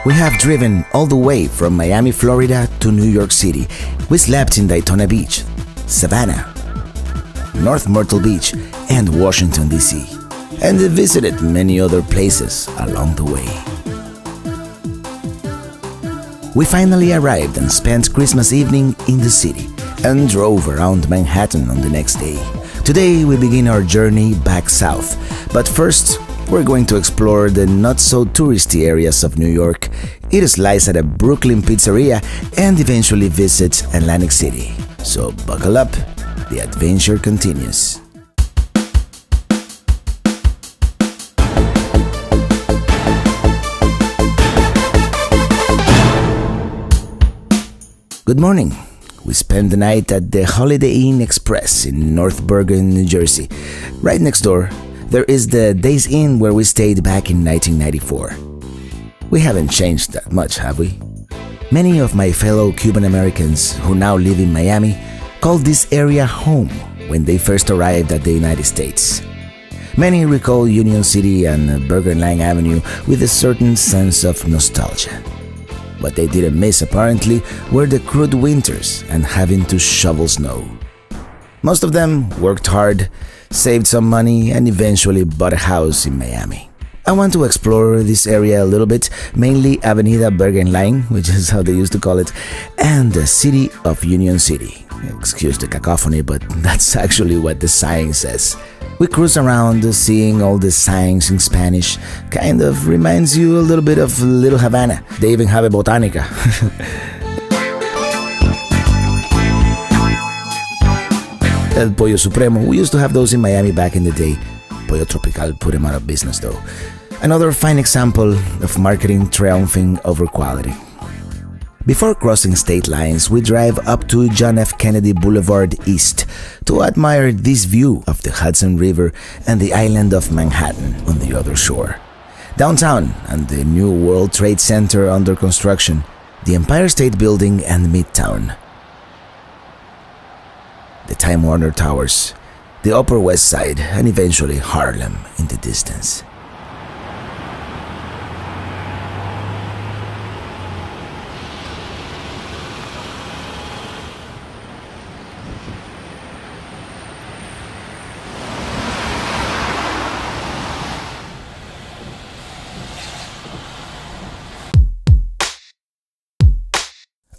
We have driven all the way from Miami, Florida to New York City. We slept in Daytona Beach, Savannah, North Myrtle Beach, and Washington, D.C., and visited many other places along the way. We finally arrived and spent Christmas evening in the city and drove around Manhattan on the next day. Today we begin our journey back south, but first we're going to explore the not-so-touristy areas of New York, eat a slice at a Brooklyn pizzeria, and eventually visit Atlantic City. So buckle up, the adventure continues. Good morning. We spent the night at the Holiday Inn Express in North Bergen, New Jersey. Right next door, there is the Days Inn where we stayed back in 1994. We haven't changed that much, have we? Many of my fellow Cuban Americans who now live in Miami called this area home when they first arrived at the United States. Many recall Union City and Bergenline Avenue with a certain sense of nostalgia. What they didn't miss, apparently, were the crude winters and having to shovel snow. Most of them worked hard, saved some money, and eventually bought a house in Miami. I want to explore this area a little bit, mainly Avenida Bergenline, which is how they used to call it, and the city of Union City. Excuse the cacophony, but that's actually what the sign says. We cruise around seeing all the signs in Spanish. Kind of reminds you a little bit of Little Havana. They even have a botanica. El Pollo Supremo. We used to have those in Miami back in the day. Pollo Tropical put them out of business though. Another fine example of marketing triumphing over quality. Before crossing state lines, we drive up to John F. Kennedy Boulevard East to admire this view of the Hudson River and the island of Manhattan on the other shore. Downtown and the new World Trade Center under construction, the Empire State Building and Midtown, the Time Warner Towers, the Upper West Side, and eventually Harlem in the distance.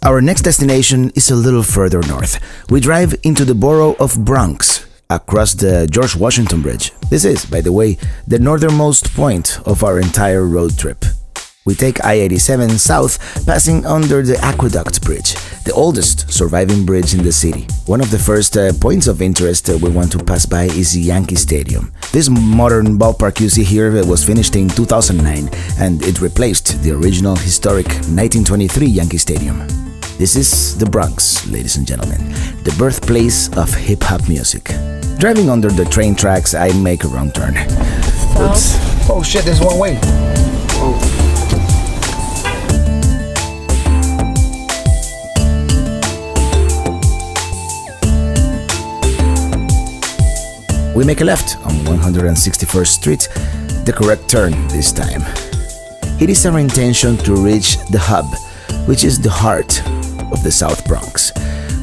Our next destination is a little further north. We drive into the borough of Bronx, across the George Washington Bridge. This is, by the way, the northernmost point of our entire road trip. We take I-87 south, passing under the Aqueduct Bridge, the oldest surviving bridge in the city. One of the first points of interest we want to pass by is Yankee Stadium. This modern ballpark you see here was finished in 2009, and it replaced the original historic 1923 Yankee Stadium. This is the Bronx, ladies and gentlemen, the birthplace of hip-hop music. Driving under the train tracks, I make a wrong turn. Oops. Oh shit, there's one way. Oh. We make a left on 161st Street, the correct turn this time. It is our intention to reach the hub, which is the heart of the South Bronx.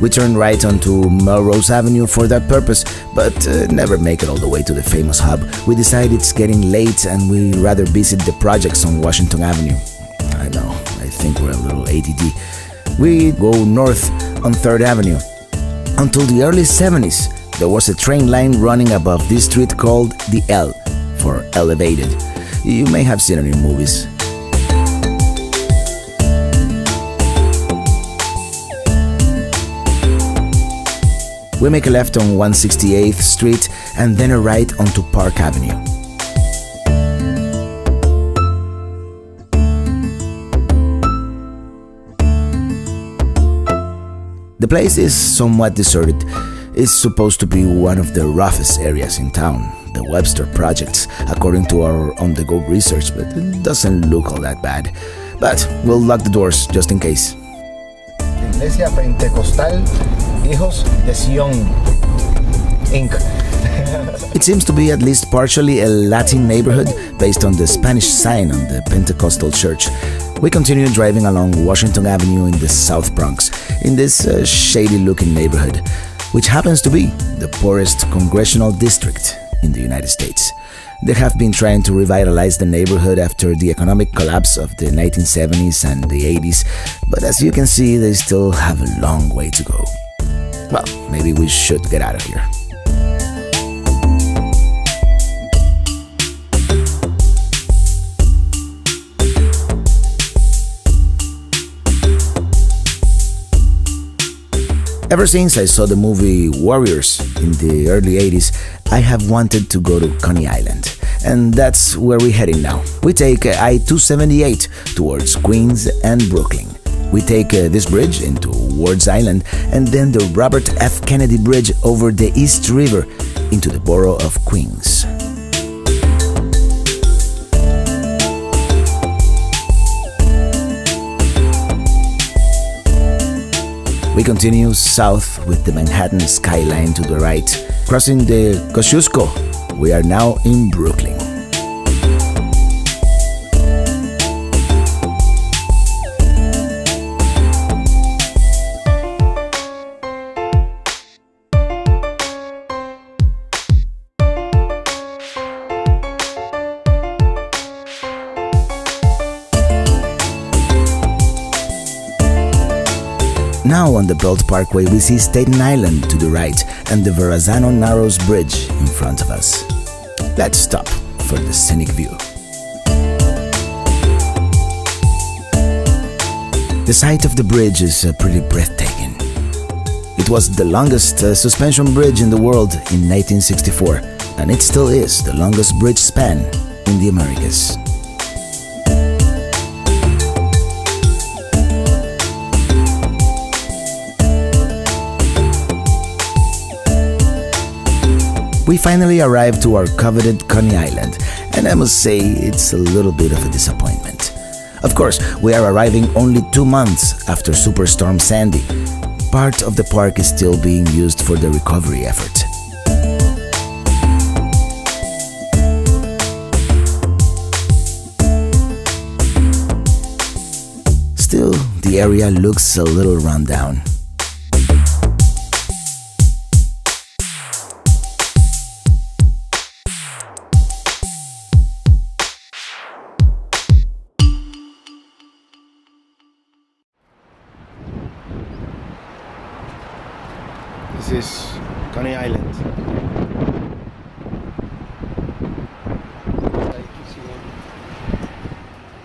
We turn right onto Melrose Avenue for that purpose, but never make it all the way to the famous hub. We decide it's getting late and we rather visit the projects on Washington Avenue. I know, I think we're a little ADD. We go north on 3rd Avenue. Until the early 70s, there was a train line running above this street called the L, for elevated. You may have seen it in movies. We make a left on 168th Street and then a right onto Park Avenue. The place is somewhat deserted. It's supposed to be one of the roughest areas in town, the Webster Projects, according to our on-the-go research, but it doesn't look all that bad. But we'll lock the doors just in case. Iglesia Pentecostal Hijos de Sion, Inc. It seems to be at least partially a Latin neighborhood based on the Spanish sign on the Pentecostal church. We continue driving along Washington Avenue in the South Bronx, in this shady-looking neighborhood, which happens to be the poorest congressional district in the United States. They have been trying to revitalize the neighborhood after the economic collapse of the 1970s and the 80s, but as you can see, they still have a long way to go. Well, maybe we should get out of here. Ever since I saw the movie Warriors in the early 80s, I have wanted to go to Coney Island. And that's where we're heading now. We take I-278 towards Queens and Brooklyn. We take this bridge into Wards Island and then the Robert F. Kennedy Bridge over the East River into the borough of Queens. We continue south with the Manhattan skyline to the right, crossing the Kosciuszko. We are now in Brooklyn. Now on the Belt Parkway we see Staten Island to the right and the Verrazano Narrows bridge in front of us. Let's stop for the scenic view. The sight of the bridge is pretty breathtaking. It was the longest suspension bridge in the world in 1964, and it still is the longest bridge span in the Americas. We finally arrived to our coveted Coney Island, and I must say it's a little bit of a disappointment. Of course, we are arriving only 2 months after Superstorm Sandy. Part of the park is still being used for the recovery effort. Still, the area looks a little run down. This is Coney Island.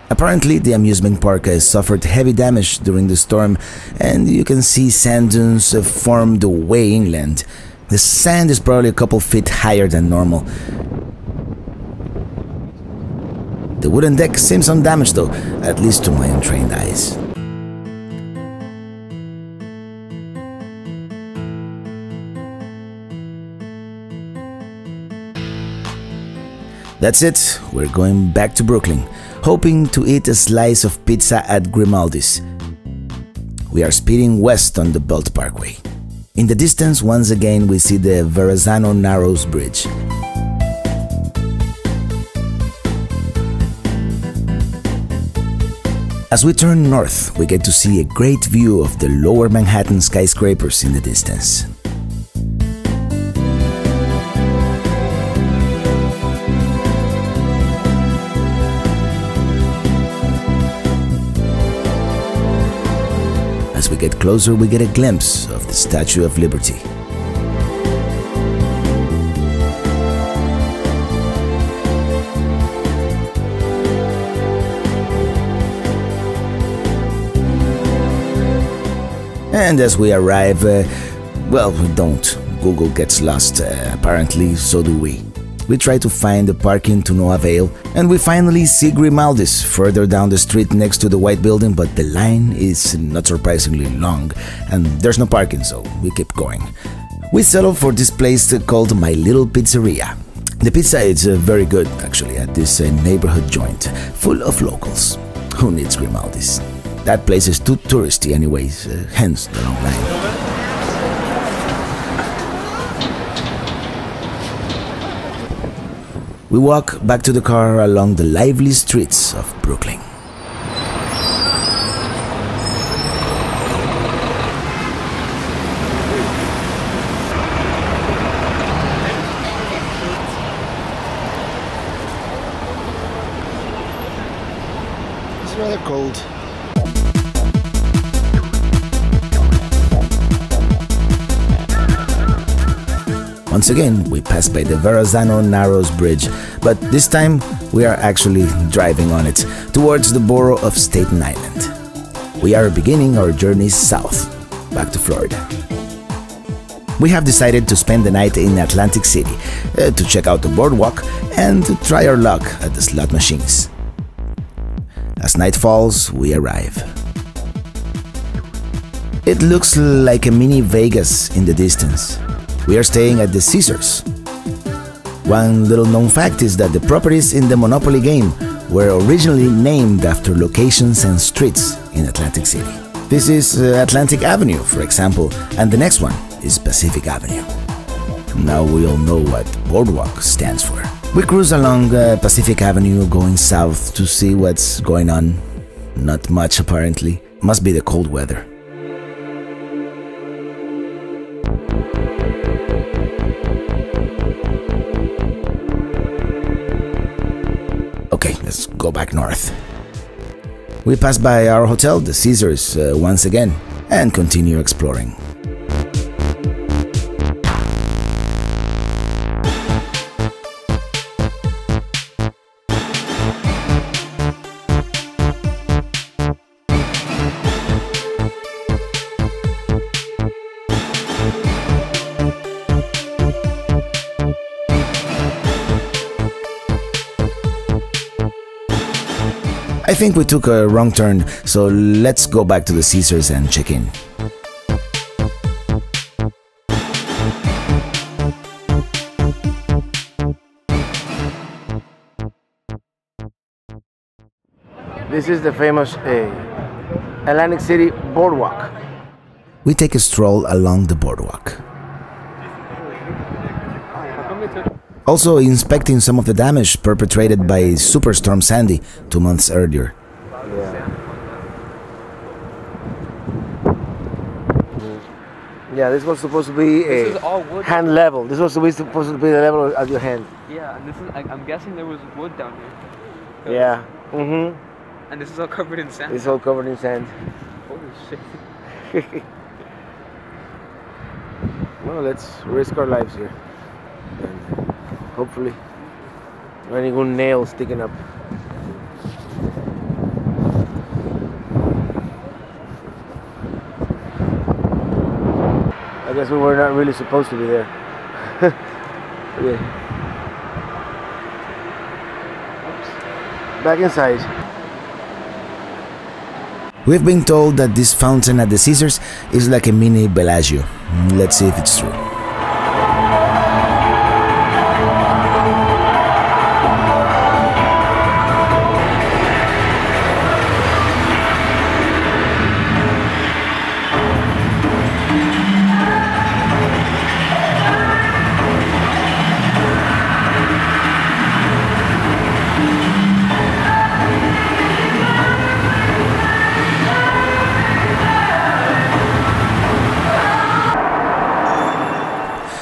Apparently, the amusement park has suffered heavy damage during the storm, and you can see sand dunes formed way inland. The sand is probably a couple feet higher than normal. The wooden deck seems undamaged though, at least to my untrained eyes. That's it, we're going back to Brooklyn, hoping to eat a slice of pizza at Grimaldi's. We are speeding west on the Belt Parkway. In the distance, once again, we see the Verrazano Narrows bridge. As we turn north, we get to see a great view of the lower Manhattan skyscrapers in the distance. As we get closer, we get a glimpse of the Statue of Liberty. And as we arrive, well, we don't. Google gets lost, apparently, so do we. We try to find the parking to no avail, and we finally see Grimaldi's further down the street next to the white building, but the line is not surprisingly long, and there's no parking, so we keep going. We settle for this place called My Little Pizzeria. The pizza is very good, actually, at this neighborhood joint, full of locals. Who needs Grimaldi's? That place is too touristy anyways, hence the long line. We walk back to the car along the lively streets of Brooklyn. rather cold. Once again, we pass by the Verrazano Narrows bridge, but this time we are actually driving on it towards the borough of Staten Island. We are beginning our journey south, back to Florida. We have decided to spend the night in Atlantic City to check out the boardwalk and to try our luck at the slot machines. As night falls, we arrive. It looks like a mini Vegas in the distance. We are staying at the Caesars. One little known fact is that the properties in the Monopoly game were originally named after locations and streets in Atlantic City. This is Atlantic Avenue, for example, and the next one is Pacific Avenue. Now we all know what Boardwalk stands for. We cruise along Pacific Avenue going south to see what's going on. Not much apparently. Must be the cold weather. Okay, let's go back north. We pass by our hotel, the Caesars, once again, and continue exploring. I think we took a wrong turn, so let's go back to the Caesars and check in. This is the famous Atlantic City boardwalk. We take a stroll along the boardwalk. Also inspecting some of the damage perpetrated by Superstorm Sandy 2 months earlier. Yeah, this was supposed to be a hand level. This was supposed to be the level of your hand. Yeah, and this is, I'm guessing there was wood down here. Yeah. And this is all covered in sand. It's all covered in sand. Holy shit. Well, let's risk our lives here. And hopefully, no any good nail sticking up. I guess we were not really supposed to be there. Okay. Oops. Back inside. We've been told that this fountain at the Caesars is like a mini Bellagio. Let's see if it's true.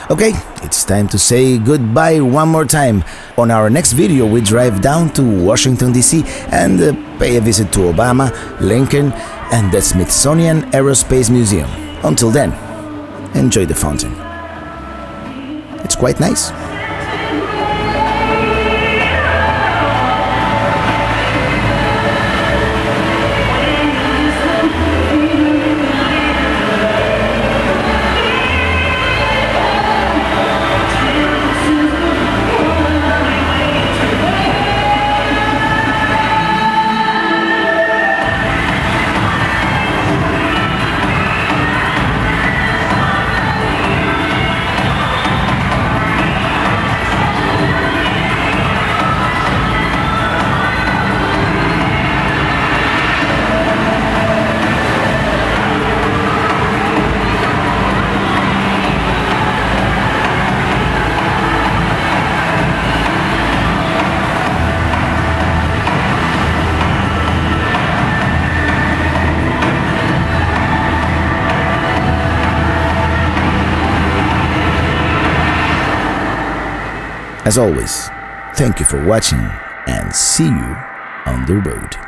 Okay, it's time to say goodbye one more time. On our next video, we drive down to Washington, D.C. and pay a visit to Obama, Lincoln, and the Smithsonian Aerospace Museum. Until then, enjoy the fountain. It's quite nice. As always, thank you for watching and see you on the road.